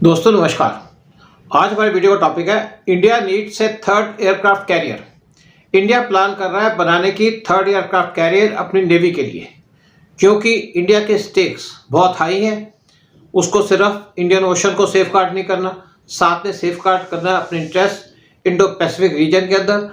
दोस्तों नमस्कार। आज हमारे वीडियो का टॉपिक है India needs a third aircraft career. India plan कर रहा है बनाने की थर्ड एयरक्राफ्ट कैरियर अपनी नेवी के लिए, क्योंकि इंडिया के स्टेक्स बहुत हाई हैं। उसको सिर्फ इंडियन ओशन को सेफ गार्ड नहीं करना, साथ में सेफ गार्ड करना है अपने इंटरेस्ट इंडो पैसिफिक रीजन के अंदर।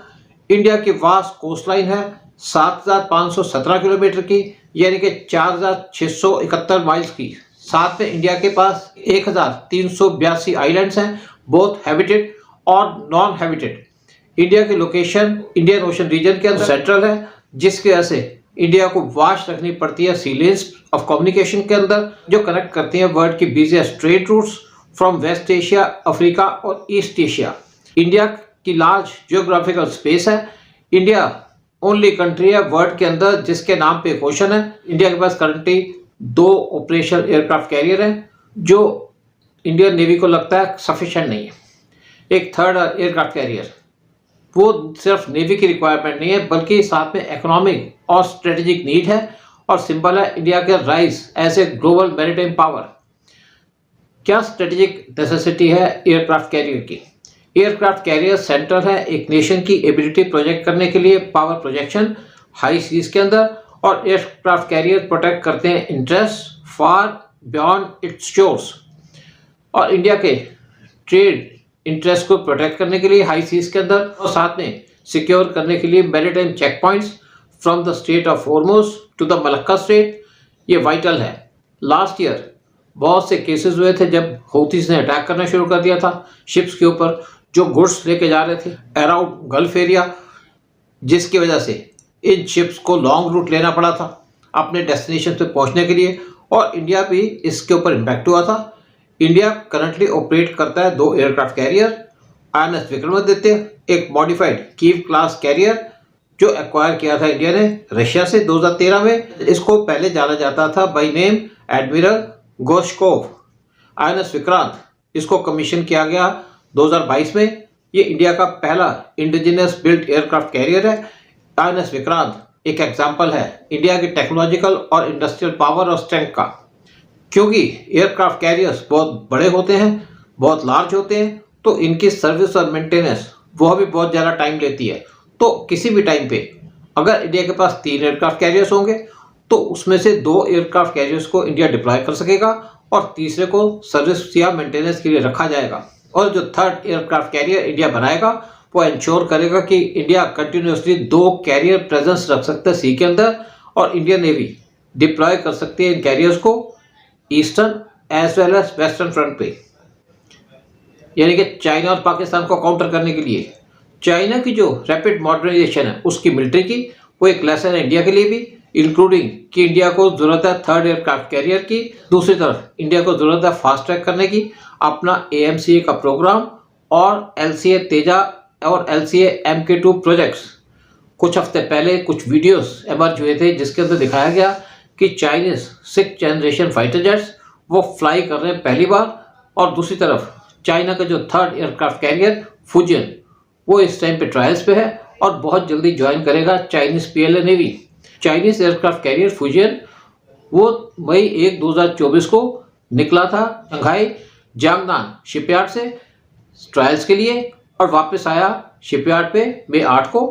इंडिया की वास्ट कोस्ट लाइन है 7,517 किलोमीटर की, यानी कि 4,671 माइल्स की। साथ में इंडिया के पास 1,382 आइलैंड्स हैं, बोथ हैबिटेड और नॉन हैबिटेड। इंडिया की लोकेशन इंडियन ओशन रीजन के अंदर सेंट्रल है, जिसकी वजह से इंडिया को वाश रखनी पड़ती है सी लेन्स ऑफ कम्युनिकेशन के अंदर, जो कनेक्ट करती हैं वर्ल्ड की busiest trade routes from West Asia, Africa और ईस्ट एशिया। इंडिया की लार्ज जियोग्राफिकल स्पेस है। इंडिया ओनली कंट्री है वर्ल्ड के अंदर जिसके नाम पे एक ओशन है। इंडिया के पास करंटली 2 ऑपरेशनल एयरक्राफ्ट कैरियर हैं, जो इंडियन नेवी को लगता है सफिशिएंट नहीं है। एक थर्ड एयरक्राफ्ट कैरियर वो सिर्फ नेवी की रिक्वायरमेंट नहीं है, बल्कि साथ में इकोनॉमिक और स्ट्रेटेजिक नीड है और सिंबल है इंडिया के rise as a global maritime power. क्या स्ट्रेटेजिक नेसेसिटी है एयरक्राफ्ट कैरियर की? एयरक्राफ्ट कैरियर सेंटर है एक नेशन की एबिलिटी प्रोजेक्ट करने के लिए, पावर प्रोजेक्शन हाई सीज के अंदर। और एयरक्राफ्ट कैरियर प्रोटेक्ट करते हैं interest far beyond it's shores, और इंडिया के ट्रेड इंटरेस्ट को प्रोटेक्ट करने के लिए हाई सीज के अंदर, और साथ में सिक्योर करने के लिए maritime check points from the state of Hormuz to the Malacca strait. ये वाइटल है। लास्ट ईयर बहुत से केसेस हुए थे जब हौथीज ने अटैक करना शुरू कर दिया था शिप्स के ऊपर जो गुड्स लेके जा रहे थे अराउंड गल्फ एरिया, जिसकी वजह से इन शिप्स को लॉन्ग रूट लेना पड़ा था अपने डेस्टिनेशन पे पहुंचने के लिए, और इंडिया भी इसके ऊपर इम्पैक्ट हुआ था। इंडिया करंटली ऑपरेट करता है 2 एयरक्राफ्ट कैरियर, INS विक्रमादित्य, एक मॉडिफाइड कीव क्लास कैरियर जो एक्वायर किया था इंडिया ने रशिया से 2013 में। इसको पहले जाना जाता था by name admiral Gorshkov. INS Vikrant इसको कमीशन किया गया 2022 में। ये इंडिया का पहला इंडिजिनस बिल्ट एयरक्राफ्ट कैरियर है। INS विक्रांत एक एग्जाम्पल है इंडिया की टेक्नोलॉजिकल और इंडस्ट्रियल पावर और स्ट्रेंथ का, क्योंकि एयरक्राफ्ट कैरियर्स बहुत बड़े होते हैं, बहुत लार्ज होते हैं, तो इनकी सर्विस और मेंटेनेंस वह भी बहुत ज़्यादा टाइम लेती है। तो किसी भी टाइम पे अगर इंडिया के पास 3 एयरक्राफ्ट कैरियर्स होंगे तो उसमें से 2 एयरक्राफ्ट कैरियर्स को इंडिया डिप्लॉय कर सकेगा और तीसरे को सर्विस या मेंटेनेंस के लिए रखा जाएगा। और जो थर्ड एयरक्राफ्ट कैरियर इंडिया बनाएगा वो इंश्योर करेगा कि इंडिया कंटिन्यूसली 2 कैरियर प्रेजेंस रख सकता है सी के अंदर, और इंडियन नेवी डिप्लॉय कर सकती है इन कैरियर्स को eastern as well as western front पे, यानी कि चाइना और पाकिस्तान को काउंटर करने के लिए। चाइना की जो रैपिड मॉडर्नाइजेशन है उसकी मिलिट्री की, वो एक लेसन है इंडिया के लिए भी, इंक्लूडिंग कि इंडिया को जरूरत है थर्ड एयरक्राफ्ट कैरियर की। दूसरी तरफ इंडिया को जरूरत है फास्ट ट्रैक करने की अपना AMCA का प्रोग्राम और LCA तेजा और LCA MK2 प्रोजेक्ट्स। कुछ हफ्ते पहले कुछ वीडियोस एमर्ज हुए थे जिसके अंदर दिखाया गया कि Chinese 6th generation fighter jets वो फ्लाई कर रहे हैं पहली बार, और दूसरी तरफ चाइना का जो थर्ड एयरक्राफ्ट कैरियर फुजियन वो इस टाइम पे ट्रायल्स पे है और बहुत जल्दी ज्वाइन करेगा Chinese PLA navy. Chinese aircraft carrier Fujian वो मई 1, 2024 को निकला था शंघाई जियांगनान शिपयार्ड से ट्रायल्स के लिए और वापस आया शिपयार्ड पे मई 8 को।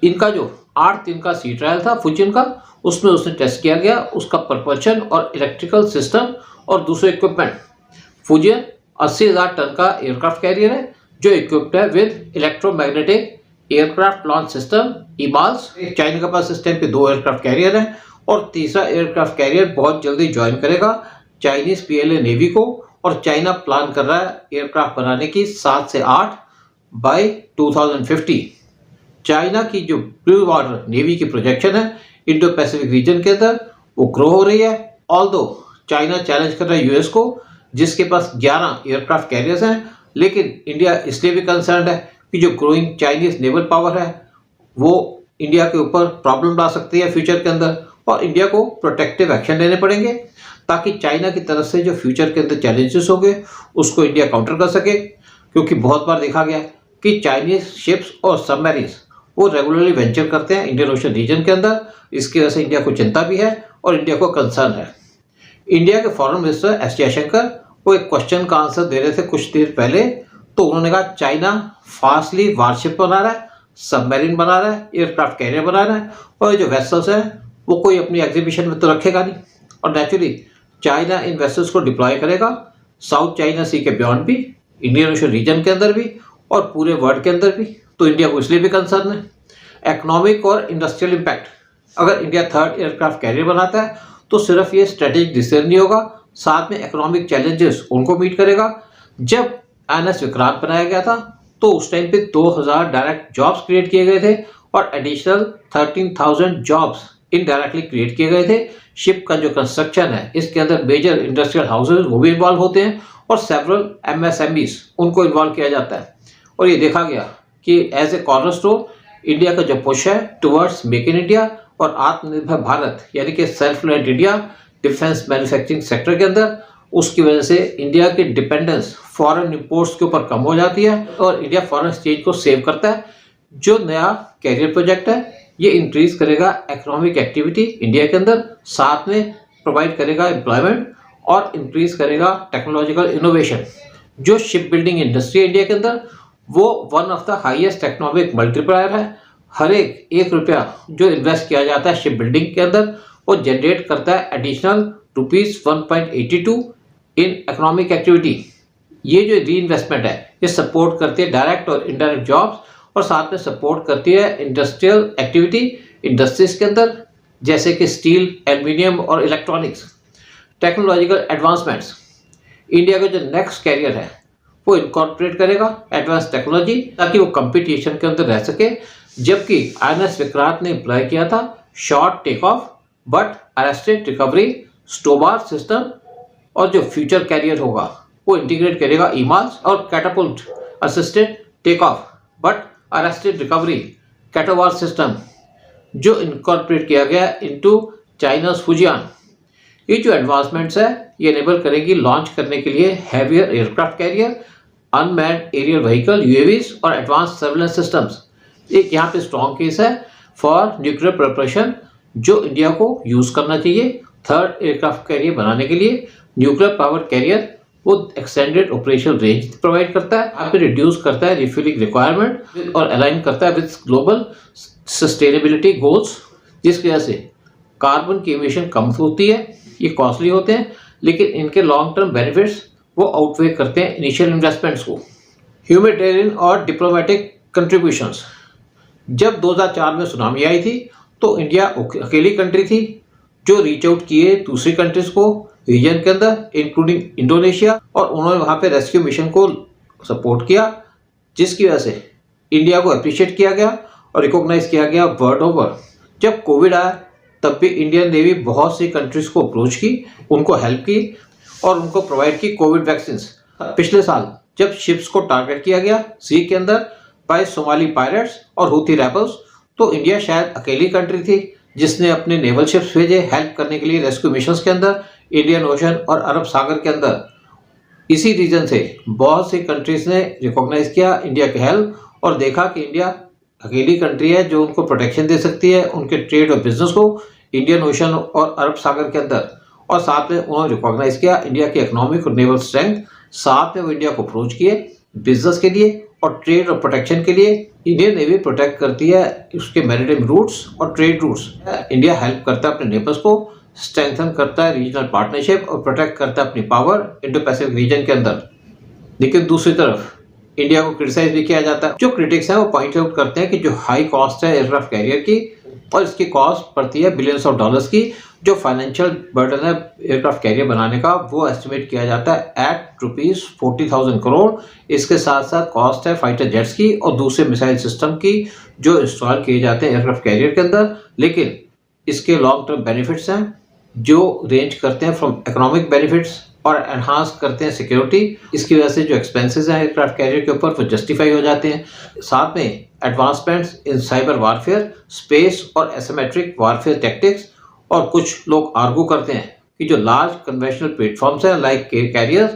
इनका जो 8 दिन का सी ट्रायल था फुजियन का, उसमें उसने टेस्ट किया गया उसका प्रपल्शन और इलेक्ट्रिकल सिस्टम और दूसरे इक्विपमेंट। फुजियन 80,000 टन का एयरक्राफ्ट कैरियर है जो इक्विप्ड है with electromagnetic aircraft launch system EMALS। China के पास इस टाइम पे 2 एयरक्राफ्ट कैरियर हैं और तीसरा एयरक्राफ्ट कैरियर बहुत जल्दी ज्वाइन करेगा चाइनीज PLA नेवी को, और चाइना प्लान कर रहा है एयरक्राफ्ट बनाने की 7 से 8 बाय 2050। चाइना की जो ब्लू वाटर नेवी की प्रोजेक्शन है इंडो पैसिफिक रीजन के अंदर वो ग्रो हो रही है। ऑल्दो चाइना चैलेंज कर रहा है US को जिसके पास 11 एयरक्राफ्ट कैरियर्स हैं, लेकिन इंडिया इसलिए भी कंसर्न है कि जो ग्रोइंग चाइनीज नेवल पावर है वो इंडिया के ऊपर प्रॉब्लम ला सकती है फ्यूचर के अंदर, और इंडिया को प्रोटेक्टिव एक्शन लेने पड़ेंगे ताकि चाइना की तरफ से जो फ्यूचर के अंदर चैलेंजेस होंगे उसको इंडिया काउंटर कर सके। क्योंकि बहुत बार देखा गया कि चाइनीज शिप्स और सबमरीन्स वो रेगुलरली वेंचर करते हैं इंडियन ओशन रीजन के अंदर। इसकी वजह से इंडिया को चिंता भी है और इंडिया को कंसर्न है। इंडिया के फॉरेन मिनिस्टर एस जयशंकर वो एक क्वेश्चन का आंसर दे रहे थे कुछ देर पहले, तो उन्होंने कहा चाइना फास्टली वारशिप बना रहा है, सबमरीन बना रहा है, एयरक्राफ्ट कैरियर बना रहा है, और जो वेसल्स है वो कोई अपनी एग्जीबिशन में तो रखेगा नहीं, और नेचुरली चाइना इन वेसल्स को डिप्लॉय करेगा साउथ चाइना सी के बियॉन्ड भी, इंडियन ओशन रीजन के अंदर भी, और पूरे वर्ल्ड के अंदर भी। तो इंडिया को इसलिए भी कंसर्न है। इकोनॉमिक और इंडस्ट्रियल इम्पैक्ट, अगर इंडिया थर्ड एयरक्राफ्ट कैरियर बनाता है तो सिर्फ ये स्ट्रेटेजिक डिसीजन नहीं होगा, साथ में इकोनॉमिक चैलेंजेस उनको मीट करेगा। जब INS विक्रांत बनाया गया था तो उस टाइम पे 2000 डायरेक्ट जॉब्स क्रिएट किए गए थे और एडिशनल 13,000 जॉब्स इनडायरेक्टली क्रिएट किए गए थे। शिप का जो कंस्ट्रक्शन है इसके अंदर मेजर इंडस्ट्रियल हाउसेज वो भी इन्वॉल्व होते हैं और सेवरल MSMEs उनको इन्वॉल्व किया जाता है। और ये देखा गया कि एज ए कॉर्नरस्टोन इंडिया का जो पुश है टुवर्ड्स मेक इन इंडिया और आत्मनिर्भर भारत यानी कि self reliant India defence manufacturing sector के अंदर, उसकी वजह से इंडिया की डिपेंडेंस फॉरेन इंपोर्ट्स के ऊपर कम हो जाती है और इंडिया फॉरेन एक्सचेंज को सेव करता है। जो नया कैरियर प्रोजेक्ट है ये इंक्रीज करेगा इकोनॉमिक एक्टिविटी इंडिया के अंदर, साथ में प्रोवाइड करेगा एम्प्लॉयमेंट और इंक्रीज करेगा टेक्नोलॉजिकल इनोवेशन। जो शिप बिल्डिंग इंडस्ट्री है इंडिया के अंदर वो one of the highest economic multiplier है। हर एक रुपया जो इन्वेस्ट किया जाता है शिप बिल्डिंग के अंदर वो जनरेट करता है एडिशनल ₹1.82 इन इकोनॉमिक एक्टिविटी। ये जो री इन्वेस्टमेंट है ये सपोर्ट करती है डायरेक्ट और इनडायरेक्ट जॉब्स और साथ में सपोर्ट करती है इंडस्ट्रियल एक्टिविटी इंडस्ट्रीज के अंदर, जैसे कि स्टील, एल्यूमिनियम और इलेक्ट्रॉनिक्स। टेक्नोलॉजिकल एडवांसमेंट्स, इंडिया का जो नेक्स्ट कैरियर है वो इनकॉर्पोरेट करेगा एडवांस टेक्नोलॉजी ताकि वो कंपटीशन के अंदर रह सके। जबकि INS विक्रांत ने अप्लाई किया था short take off but arrested recovery STOBAR system, और जो फ्यूचर कैरियर होगा वो इंटीग्रेट करेगा ईमाल्स और catapult assisted take off but arrested recovery CATOBAR system, जो इनकॉर्पोरेट किया गया इनटू चाइनास फुजियान। ये जो एडवांसमेंट्स है ये एनेबल करेगी लॉन्च करने के लिए heavier aircraft carrier, unmanned aerial vehicle UAVs और एडवांस सर्वेलेंस सिस्टम्स। एक यहाँ पे स्ट्रॉन्ग केस है फॉर न्यूक्लियर प्रिपरेशन जो इंडिया को यूज करना चाहिए थर्ड एयरक्राफ्ट कैरियर बनाने के लिए। न्यूक्लियर पावर कैरियर वो एक्सटेंडेड ऑपरेशनल रेंज प्रोवाइड करता है, यहाँ पे रिड्यूस करता है रिफ्यूलिंग रिक्वायरमेंट और अलाइन करता है विद ग्लोबल सस्टेनेबिलिटी गोल्स, जिसकी वजह से कार्बन की इमिशन कम होती है। ये कॉस्टली होते हैं लेकिन इनके लॉन्ग टर्म बेनिफिट्स वो आउटवे करते हैं इनिशियल इन्वेस्टमेंट्स को। ह्यूमैनिटेरियन और डिप्लोमेटिक कंट्रीब्यूशंस, जब 2004 में सुनामी आई थी तो इंडिया अकेली कंट्री थी जो रीच आउट किए दूसरी कंट्रीज को रीजन के अंदर इंक्लूडिंग इंडोनेशिया, और उन्होंने वहाँ पे रेस्क्यू मिशन को सपोर्ट किया, जिसकी वजह से इंडिया को अप्रिशिएट किया गया और रिकॉग्नाइज किया गया वर्ल्ड ओवर। जब कोविड आया तब भी इंडियन नेवी बहुत सी कंट्रीज को अप्रोच की, उनको हेल्प की और उनको प्रोवाइड की कोविड वैक्सीन। पिछले साल जब शिप्स को टारगेट किया गया सी के अंदर बाय सोमाली पायरेट्स और हुती रेबल्स, तो इंडिया शायद अकेली कंट्री थी जिसने अपने नेवल शिप्स भेजे हेल्प करने के लिए रेस्क्यू मिशंस के अंदर इंडियन ओशन और अरब सागर के अंदर। इसी रीजन से बहुत सी कंट्रीज ने रिकॉग्नाइज किया इंडिया की हेल्प और देखा कि इंडिया अकेली कंट्री है जो उनको प्रोटेक्शन दे सकती है उनके ट्रेड और बिजनेस को इंडियन ओशन और अरब सागर के अंदर। और साथ में उन्होंने रिकॉग्नाइज किया इंडिया की इकोनॉमिक और नेवल स्ट्रेंथ, साथ में वो इंडिया को अप्रोच किए बिजनेस के लिए और ट्रेड और प्रोटेक्शन के लिए। इंडियन नेवी प्रोटेक्ट करती है उसके मैरीटाइम रूट्स और ट्रेड रूट्स। इंडिया हेल्प करता है अपने नेबर्स को, स्ट्रेंथन करता है रीजनल पार्टनरशिप और प्रोटेक्ट करता है अपनी पावर इंडो पैसिफिक रीजन के अंदर। लेकिन दूसरी तरफ इंडिया को क्रिटिसाइज भी किया जाता है। जो क्रिटिक्स हैं वो पॉइंट आउट करते हैं कि जो हाई कॉस्ट है एयरक्राफ्ट कैरियर की और इसकी कॉस्ट पड़ती है बिलियंस ऑफ डॉलर्स की, जो फाइनेंशियल बर्डन है एयरक्राफ्ट कैरियर बनाने का वो एस्टिमेट किया जाता है एट ₹40,000 करोड़। इसके साथ साथ कॉस्ट है फाइटर जेट्स की और दूसरे मिसाइल सिस्टम की जो इंस्टॉल किए जाते हैं एयरक्राफ्ट कैरियर के अंदर। लेकिन इसके लॉन्ग टर्म बेनिफिट्स हैं जो रेंज करते हैं फ्रॉम इकोनॉमिक बेनिफिट्स और एनहांस करते हैं सिक्योरिटी। इसकी वजह से जो एक्सपेंसेस हैं एयरक्राफ्ट कैरियर के ऊपर वो जस्टिफाई हो जाते हैं। साथ में एडवांसमेंट्स इन साइबर वारफेयर, स्पेस और एसिमेट्रिक वारफेयर टैक्टिक्स। और कुछ लोग आर्गू करते हैं कि जो लार्ज कन्वेंशनल प्लेटफॉर्म्स हैं लाइक कैरियर्स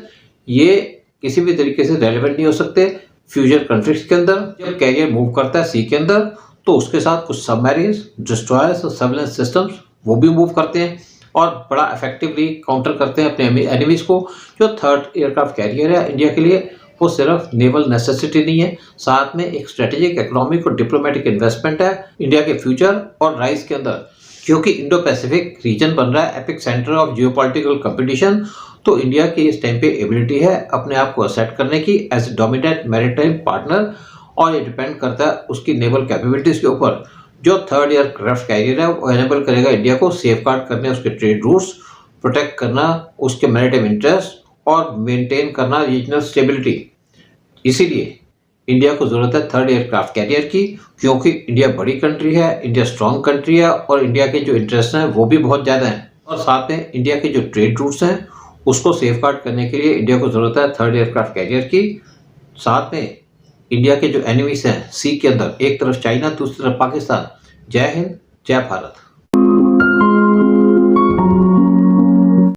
ये किसी भी तरीके से रेलेवेंट नहीं हो सकते फ्यूचर कॉन्फ्लिक्ट्स के अंदर। जब कैरियर मूव करता है सी के अंदर तो उसके साथ कुछ सबमरीन्स, डिस्ट्रॉयर्स और सर्वेलेंस सिस्टम्स वो भी मूव करते हैं, और बड़ा इफेक्टिवली काउंटर करते हैं अपने एनिमीज को। जो थर्ड एयरक्राफ्ट कैरियर है इंडिया के लिए, वो सिर्फ नेवल नेसेसिटी नहीं है, साथ में एक स्ट्रेटेजिक, इकोनॉमिक और डिप्लोमेटिक इन्वेस्टमेंट है इंडिया के फ्यूचर और राइज के अंदर। क्योंकि इंडो पैसिफिक रीजन बन रहा है epic centre of geopolitical competition, तो इंडिया की इस टाइम पे एबिलिटी है अपने आप को असेट करने की as a dominant maritime partner, और ये डिपेंड करता है उसकी नेवल कैपेबिलिटीज के ऊपर। जो थर्ड एयरक्राफ्ट कैरियर है वो एनेबल करेगा इंडिया को सेफगार्ड करने, उसके ट्रेड रूट्स प्रोटेक्ट करना, उसके मैरीटाइम इंटरेस्ट और मेंटेन करना रीजनल स्टेबिलिटी। इसीलिए इंडिया को जरूरत है थर्ड एयरक्राफ्ट कैरियर की, क्योंकि इंडिया बड़ी कंट्री है, इंडिया स्ट्रांग कंट्री है और इंडिया के जो इंटरेस्ट हैं वो भी बहुत ज़्यादा हैं, और साथ में इंडिया के जो ट्रेड रूट्स हैं उसको सेफगार्ड करने के लिए इंडिया को जरूरत है थर्ड एयरक्राफ्ट कैरियर की। साथ में इंडिया के जो एनिमीज हैं सी के अंदर, एक तरफ चाइना, दूसरी तरफ पाकिस्तान। जय हिंद, जय भारत।